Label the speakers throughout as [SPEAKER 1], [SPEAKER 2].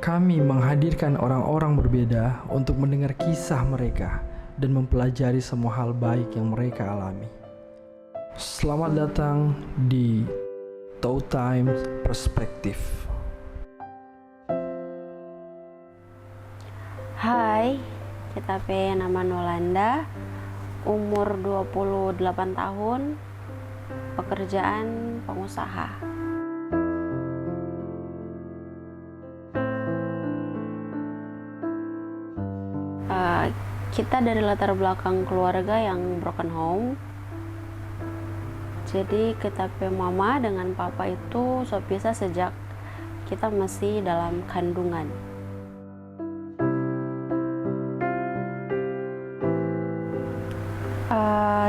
[SPEAKER 1] Kami menghadirkan orang-orang berbeda untuk mendengar kisah mereka dan mempelajari semua hal baik yang mereka alami. Selamat datang di Toe Time Perspective.
[SPEAKER 2] Hai, kita nama Nolanda, umur 28 tahun, pekerjaan pengusaha. Kita dari latar belakang keluarga yang broken home. Jadi kita mama dengan papa itu so pisah sejak kita masih dalam kandungan.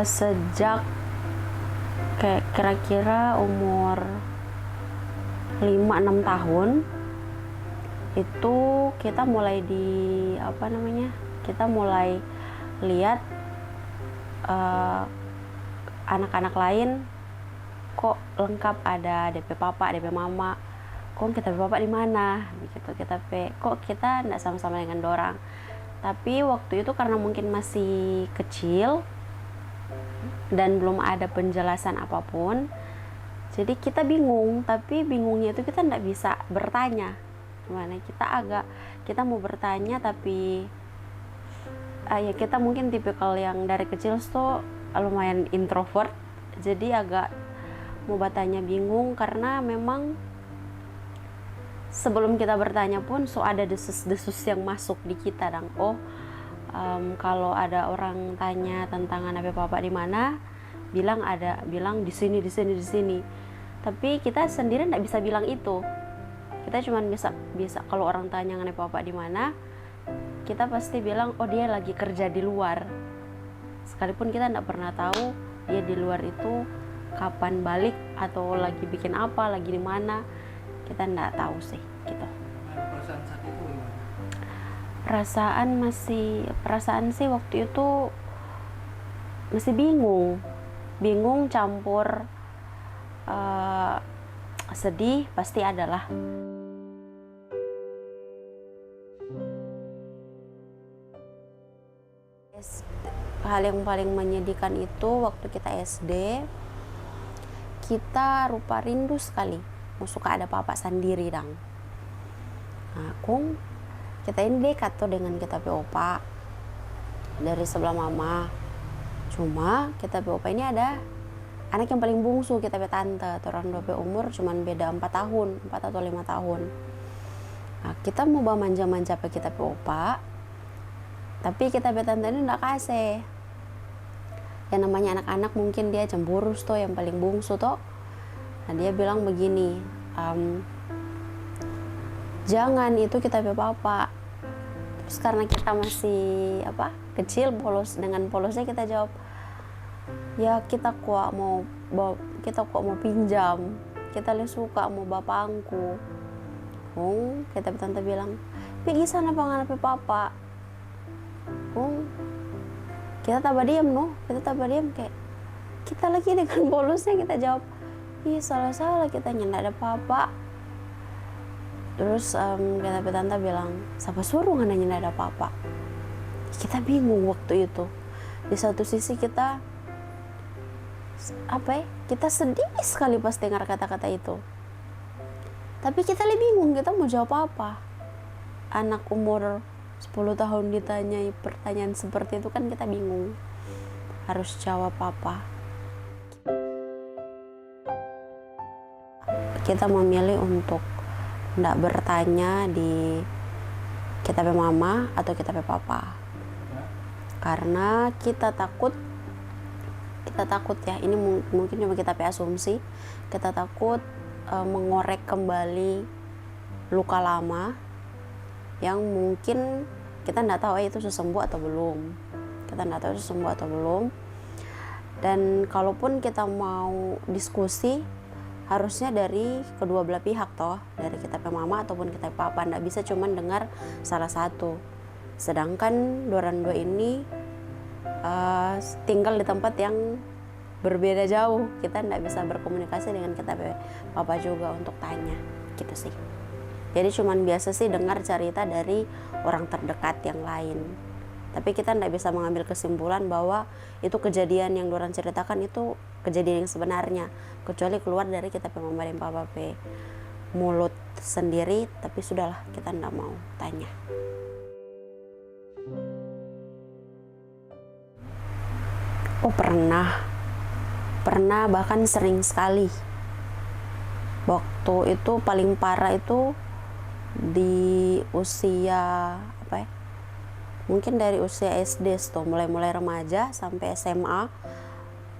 [SPEAKER 2] Sejak kayak kira-kira umur 5-6 tahun itu kita mulai kita mulai lihat anak-anak lain kok lengkap, ada DP papa, DP mama, kok kita papa di mana gitu, kok kita nggak sama-sama dengan dorang. Tapi waktu itu karena mungkin masih kecil dan belum ada penjelasan apapun, jadi kita bingung. Tapi bingungnya itu kita nggak bisa bertanya gimana. Kita mau bertanya tapi ya kita mungkin tipikal yang dari kecil tuh lumayan introvert, jadi agak mau bertanya bingung karena memang sebelum kita bertanya pun ada desus-desus yang masuk di kita dong. Kalau ada orang tanya tentang anak papa di mana, bilang di sini. Tapi kita sendiri nggak bisa bilang itu. Kita cuma bisa kalau orang tanya anak papa di mana, kita pasti bilang dia lagi kerja di luar. Sekalipun kita nggak pernah tahu dia di luar itu kapan balik atau lagi bikin apa, lagi di mana, kita nggak tahu sih gitu.
[SPEAKER 1] Perasaan saat itu gimana?
[SPEAKER 2] Perasaan sih waktu itu masih bingung campur sedih pasti adalah. Hal yang paling menyedihkan itu waktu kita SD, kita rupa rindu sekali mau suka ada papa sendiri dang. Kita ini dekat tuh dengan kita opa dari sebelah mama. Cuma kita opa ini ada anak yang paling bungsu, kita tante. Orang dua umur cuman beda 4 atau 5 tahun. Kita mau bawa manja-manja ke kita opa, tapi kita tante ini nggak kasih. Yang namanya anak-anak mungkin dia cemburu tuh, yang paling bungsu tuh. Nah, dia bilang begini, jangan itu kita papa. Terus karena kita masih kecil, dengan polosnya kita jawab, ya kita kok mau pinjam, kita suka mau bapangku. Kita tante bilang, pergi sana pangan papa. Kita tabah diam kayak kita lagi dengan polosnya, kita jawab, ih salah kita nggak ada papa. Terus kita tante bilang, siapa suruh nggak ada papa? Kita bingung waktu itu. Di satu sisi kita kita sedih sekali pas dengar kata-kata itu, tapi kita lebih bingung kita mau jawab apa. Anak umur 10 tahun ditanyai pertanyaan seperti itu kan kita bingung harus jawab apa. Kita memilih untuk tidak bertanya di kita mama atau kita papa karena kita takut ya, ini mungkin cuma kita asumsi, kita takut mengorek kembali luka lama yang mungkin kita nggak tahu itu sembuh atau belum. Dan kalaupun kita mau diskusi, harusnya dari kedua belah pihak toh, dari kita mama ataupun kita papa, nggak bisa cuman dengar salah satu. Sedangkan dorang dua ini tinggal di tempat yang berbeda jauh, kita nggak bisa berkomunikasi dengan kita papa juga untuk tanya gitu sih. Jadi cuman biasa sih dengar cerita dari orang terdekat yang lain. Tapi kita tidak bisa mengambil kesimpulan bahwa itu kejadian yang dorang ceritakan itu kejadian yang sebenarnya, kecuali keluar dari kita mama dan papa pe mulut sendiri. Tapi sudahlah, kita tidak mau tanya. Oh pernah bahkan sering sekali. Waktu itu paling parah itu di usia mungkin dari usia SD tuh, mulai remaja sampai SMA.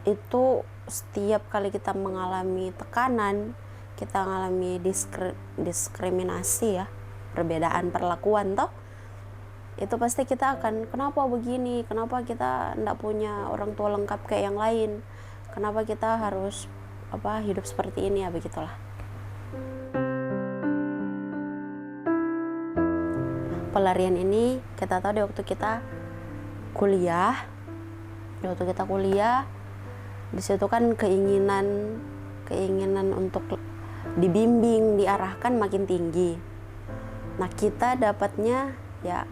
[SPEAKER 2] Itu setiap kali kita mengalami tekanan, kita mengalami diskriminasi ya, perbedaan perlakuan toh, itu pasti kita akan, kenapa begini, kenapa kita tidak punya orang tua lengkap kayak yang lain, kenapa kita harus hidup seperti ini ya, begitulah. Pelarian ini kita tahu di waktu kita kuliah. Di situ kan keinginan untuk dibimbing, diarahkan makin tinggi. Nah, kita dapatnya ya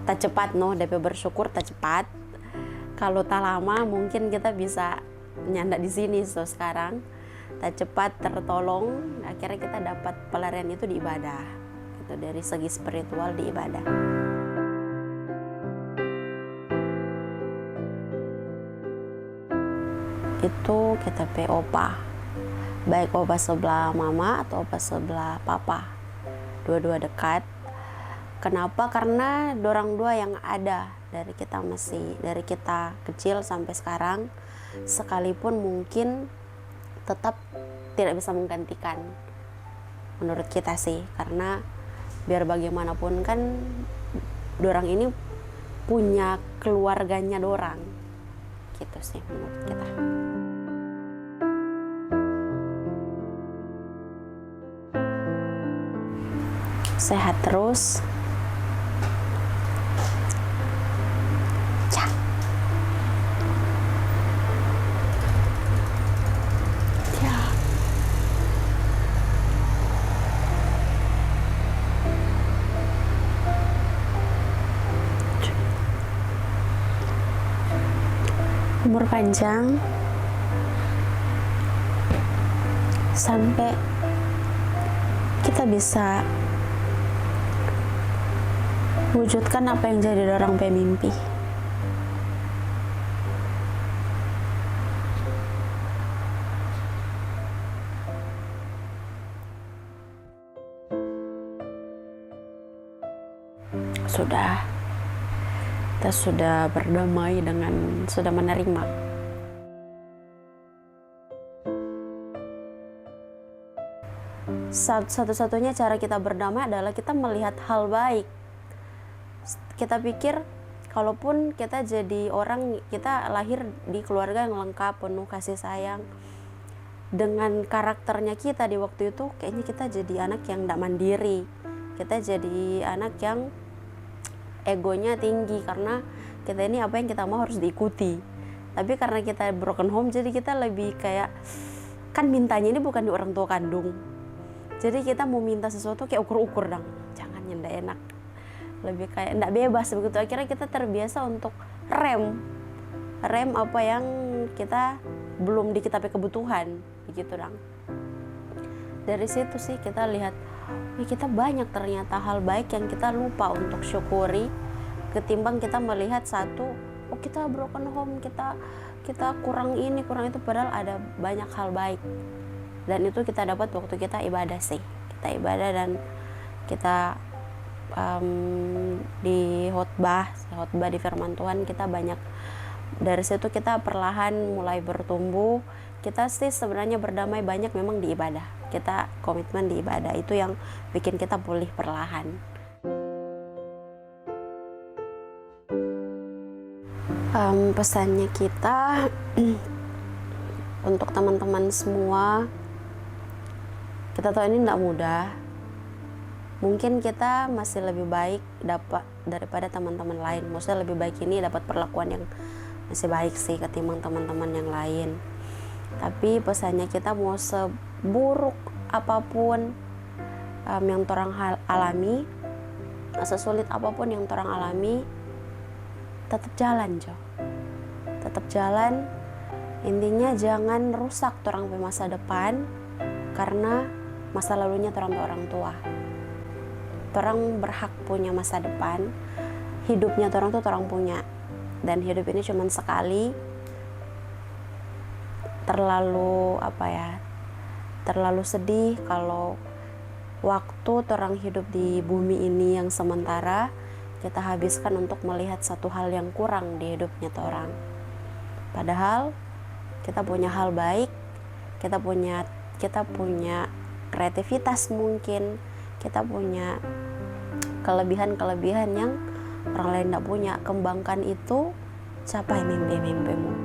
[SPEAKER 2] tak cepat DP bersyukur tak cepat. Kalau tak lama mungkin kita bisa nyanda di sini sekarang. Tak cepat tertolong, akhirnya kita dapat pelarian itu di ibadah. Dari segi spiritual di ibadah. Itu kita pe opa, baik opa sebelah mama atau opa sebelah papa, dua-dua dekat. Kenapa? Karena dorang dua yang ada dari kita kecil sampai sekarang, sekalipun mungkin tetap tidak bisa menggantikan menurut kita sih, karena biar bagaimanapun kan dorang ini punya keluarganya dorang, gitu sih menurut kita. Sehat terus. Umur panjang sampai kita bisa wujudkan apa yang jadi dorang pemimpi. Kita sudah berdamai dengan, sudah menerima. Satu-satunya cara kita berdamai adalah kita melihat hal baik. Kita pikir kalaupun kita jadi orang, kita lahir di keluarga yang lengkap, penuh kasih sayang, dengan karakternya kita di waktu itu, kayaknya kita jadi anak yang tidak mandiri. Kita jadi anak yang egonya tinggi, karena kita ini apa yang kita mau harus diikuti. Tapi karena kita broken home, jadi kita lebih kayak, kan mintanya ini bukan di orang tua kandung, jadi kita mau minta sesuatu kayak ukur-ukur dong, jangan yang ndak enak, lebih kayak ndak bebas begitu. Akhirnya kita terbiasa untuk rem apa yang kita belum di kita kebutuhan begitu dong. Dari situ sih kita lihat, kita banyak ternyata hal baik yang kita lupa untuk syukuri, ketimbang kita melihat kita broken home, kita kurang ini kurang itu, padahal ada banyak hal baik. Dan itu kita dapat waktu kita ibadah sih. Kita ibadah dan kita di khotbah di firman Tuhan, kita banyak, dari situ kita perlahan mulai bertumbuh. Kita sih sebenarnya berdamai banyak memang di ibadah. Kita komitmen di ibadah, itu yang bikin kita pulih perlahan. Pesannya kita untuk teman-teman semua, kita tahu ini tidak mudah. Mungkin kita masih lebih baik dapat daripada teman-teman lain. Maksudnya lebih baik ini dapat perlakuan yang masih baik sih ketimbang teman-teman yang lain. Tapi pesannya kita mau seburuk apapun, yang torang alami, sesulit apapun yang torang alami, tetap jalan Jo, tetap jalan. Intinya jangan rusak torang pe masa depan karena masa lalunya torang pe orang tua. Torang berhak punya masa depan, hidupnya torang tuh torang punya, dan hidup ini cuma sekali. Terlalu sedih kalau waktu torang hidup di bumi ini yang sementara kita habiskan untuk melihat satu hal yang kurang di hidupnya torang. Padahal kita punya hal baik, kita punya kreativitas, mungkin kita punya kelebihan-kelebihan yang orang lain tidak punya. Kembangkan itu, capai mimpi-mimpimu.